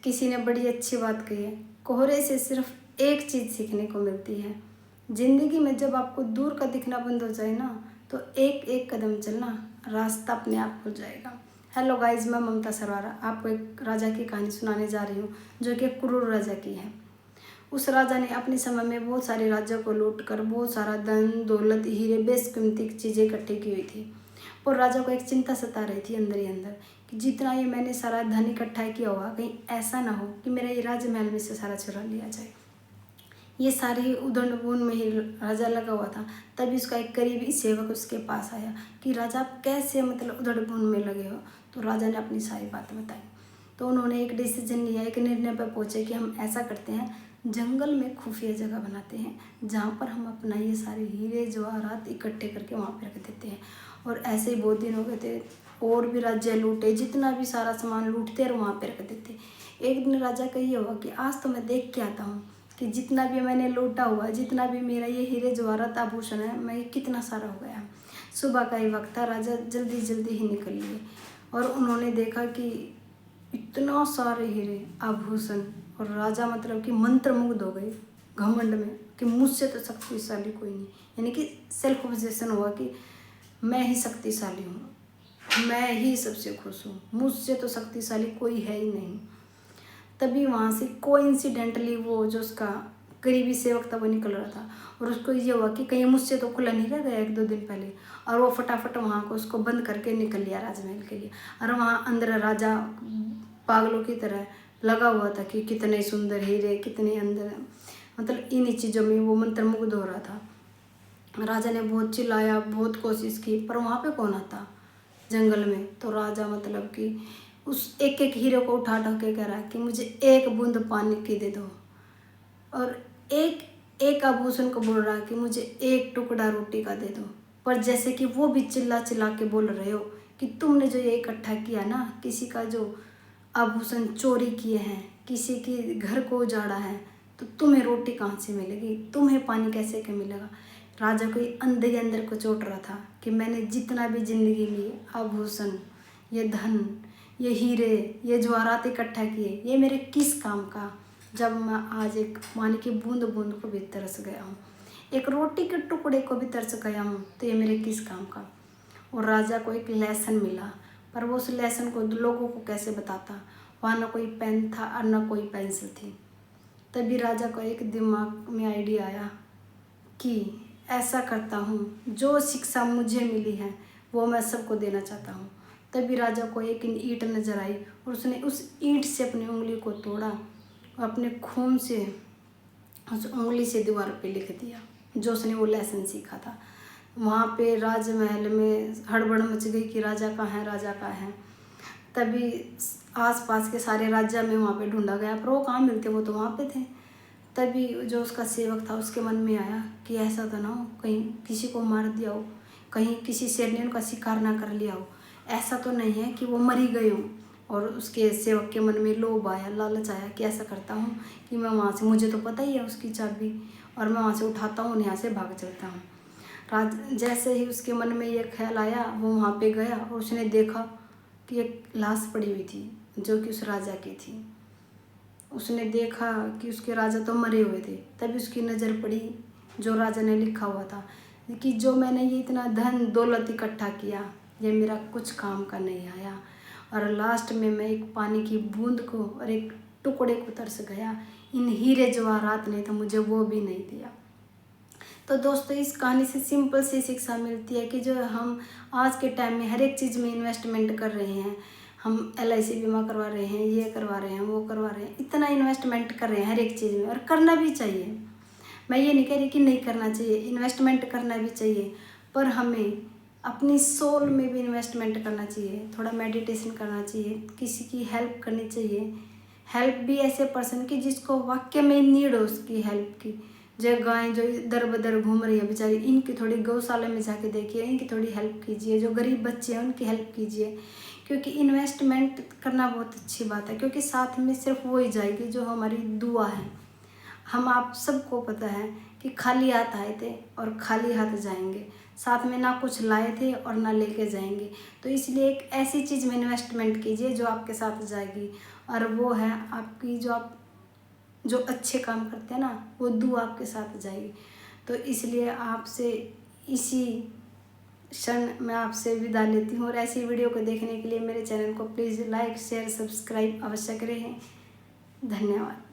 किसी ने बड़ी अच्छी बात कही है, कोहरे से सिर्फ एक चीज़ सीखने को मिलती है। ज़िंदगी में जब आपको दूर का दिखना बंद हो जाए ना, तो एक एक कदम चलना, रास्ता अपने आप खुल जाएगा। हेलो गाइज, मैं ममता सरवारा आपको एक राजा की कहानी सुनाने जा रही हूँ, जो कि एक क्रूर राजा की है। उस राजा ने अपने समय में बहुत सारे राज्यों को लूट कर बहुत सारा धन दौलत हीरे बेशकीमती चीज़ें इकट्ठी की हुई थी। और राजा को एक चिंता सता रही थी अंदर ही अंदर कि जितना ये मैंने सारा धन इकट्ठा किया होगा, कहीं ऐसा ना हो कि मेरा ये राजमहल में से सारा चुरा लिया जाए। ये सारी उधड़-बुन में ही राजा लगा हुआ था। तभी उसका एक करीबी सेवक उसके पास आया कि राजा आप कैसे उधड़-बुन में लगे हो। तो राजा ने अपनी सारी बात बताई। तो उन्होंने एक डिसीजन लिया, एक निर्णय पर पहुंचे कि हम ऐसा करते हैं, जंगल में खुफिया जगह बनाते हैं जहाँ पर हम अपना ये सारे हीरे जवाहरात इकट्ठे करके वहाँ पर रख देते हैं। और ऐसे ही बहुत दिन हो गए थे, और भी राज्य लूटे, जितना भी सारा सामान लूटते और वहाँ पर रख देते। एक दिन राजा का ये हुआ कि आज तो मैं देख के आता हूँ कि जितना भी मैंने लूटा हुआ, जितना भी मेरा ये हीरे जवाहरात आभूषण है, मैं ये कितना सारा हो गया। सुबह का ही वक्त था, राजा जल्दी जल्दी ही निकल लिए और उन्होंने देखा कि इतना सारे हीरे आभूषण, और राजा कि मंत्रमुग्ध हो गए घमंड में कि मुझसे तो शक्तिशाली कोई नहीं। यानी कि सेल्फ ऑब्जेक्शन हुआ कि मैं ही शक्तिशाली हूँ, मैं ही सबसे खुश हूँ, मुझसे तो शक्तिशाली कोई है ही नहीं। तभी वहाँ से कोइंसिडेंटली वो जो उसका करीबी सेवक था वो निकल रहा था, और उसको ये हुआ कि कहीं मुझसे तो खुला नहीं रह गया एक दो दिन पहले। और वो फटाफट वहाँ को उसको बंद करके निकल लिया राजमहल के लिए। और वहाँ अंदर राजा पागलों की तरह लगा हुआ था कि कितने सुंदर हीरे, कितने अंदर, इन्हीं चीज़ों में वो मंत्रमुग्ध हो रहा था। राजा ने बहुत चिल्लाया, बहुत कोशिश की, पर वहाँ पे कौन आता जंगल में। तो राजा कि उस एक एक हीरे को उठा उठा के कह रहा है कि मुझे एक बूंद पानी की दे दो, और एक एक आभूषण को बोल रहा है कि मुझे एक टुकड़ा रोटी का दे दो। पर जैसे कि वो भी चिल्ला चिल्ला के बोल रहे हो कि तुमने जो ये इकट्ठा किया ना, किसी का जो आभूषण चोरी किए हैं, किसी के घर को उजाड़ा है, तो तुम्हें रोटी कहाँ से मिलेगी, तुम्हें पानी कैसे के मिलेगा। राजा को अंदर ही अंदर को चोट रहा था कि मैंने जितना भी जिंदगी में आभूषण, ये धन, ये हीरे, ये जवाहरात इकट्ठा किए, ये मेरे किस काम का, जब मैं आज एक पानी की बूंद बूंद को भी तरस गया हूँ, एक रोटी के टुकड़े को भी तरस गया हूँ, तो ये मेरे किस काम का। और राजा को एक लेसन मिला, पर वो उस लेसन को लोगों को कैसे बताता। वहाँ ना कोई पेन था और ना कोई पेंसिल थी। तभी राजा को एक दिमाग में आइडिया आया कि ऐसा करता हूँ, जो शिक्षा मुझे मिली है वो मैं सबको देना चाहता हूँ। तभी राजा को एक ईंट नजर आई, और उसने उस ईंट से अपनी उंगली को तोड़ा और अपने खून से उस उंगली से दीवार पे लिख दिया जो उसने वो लेसन सीखा था। वहाँ पे राजमहल में हड़बड़ मच गई कि राजा कहाँ है, राजा कहाँ है। तभी आसपास के सारे राज्य में वहाँ पे ढूंढा गया, पर वो कहाँ मिलते, वो तो वहाँ पे थे। तभी जो उसका सेवक था उसके मन में आया कि ऐसा तो ना हो कहीं किसी को मार दिया हो, कहीं किसी शेर ने उनका शिकार ना कर लिया हो, ऐसा तो नहीं है कि वो मरी गए हो। और उसके सेवक के मन में लोभ आया, लालच आया कि ऐसा करता हूँ कि मैं वहाँ से, मुझे तो पता ही है उसकी चाबी, और मैं वहाँ से उठाता हूँ, यहाँ से भाग चलता हूँ। जैसे ही उसके मन में ये ख्याल आया, वो वहाँ पे गया और उसने देखा कि एक लाश पड़ी हुई थी जो कि उस राजा की थी। उसने देखा कि उसके राजा तो मरे हुए थे। तभी उसकी नज़र पड़ी जो राजा ने लिखा हुआ था कि जो मैंने ये इतना धन दौलत इकट्ठा किया, ये मेरा कुछ काम का नहीं आया, और लास्ट में मैं एक पानी की बूंद को और एक टुकड़े को तरस गया। इन हीरे जवाहरात ने तो मुझे वो भी नहीं दिया। तो दोस्तों, इस कहानी से सिंपल सी शिक्षा मिलती है कि जो हम आज के टाइम में हर एक चीज़ में इन्वेस्टमेंट कर रहे हैं, हम LIC बीमा करवा रहे हैं, ये करवा रहे हैं, वो करवा रहे हैं, इतना इन्वेस्टमेंट कर रहे हैं हर एक चीज़ में, और करना भी चाहिए। मैं ये नहीं कह रही कि नहीं करना चाहिए, इन्वेस्टमेंट करना भी चाहिए, पर हमें अपनी सोल में भी इन्वेस्टमेंट करना चाहिए, थोड़ा मेडिटेशन करना चाहिए, किसी की हेल्प करनी चाहिए। हेल्प भी ऐसे पर्सन की जिसको वाकई में नीड हो उसकी हेल्प की। जो गायें जो दर बदर घूम रही है बेचारी, इनकी थोड़ी गौशाला में जाके देखिए, इनकी थोड़ी हेल्प कीजिए। जो गरीब बच्चे हैं उनकी हेल्प कीजिए, क्योंकि इन्वेस्टमेंट करना बहुत अच्छी बात है, क्योंकि साथ में सिर्फ वो ही जाएगी जो हमारी दुआ है। हम आप सबको पता है कि खाली हाथ आए थे और खाली हाथ जाएंगे, साथ में ना कुछ लाए थे और ना लेके जाएंगे। तो इसलिए एक ऐसी चीज़ में इन्वेस्टमेंट कीजिए जो आपके साथ जाएगी और वो है आपकी जो अच्छे काम करते हैं ना, वो दुआ आपके साथ जाएगी। तो इसलिए आपसे इसी क्षण मैं आपसे विदा लेती हूँ। और ऐसी वीडियो को देखने के लिए मेरे चैनल को प्लीज़ लाइक शेयर सब्सक्राइब अवश्य करें। धन्यवाद।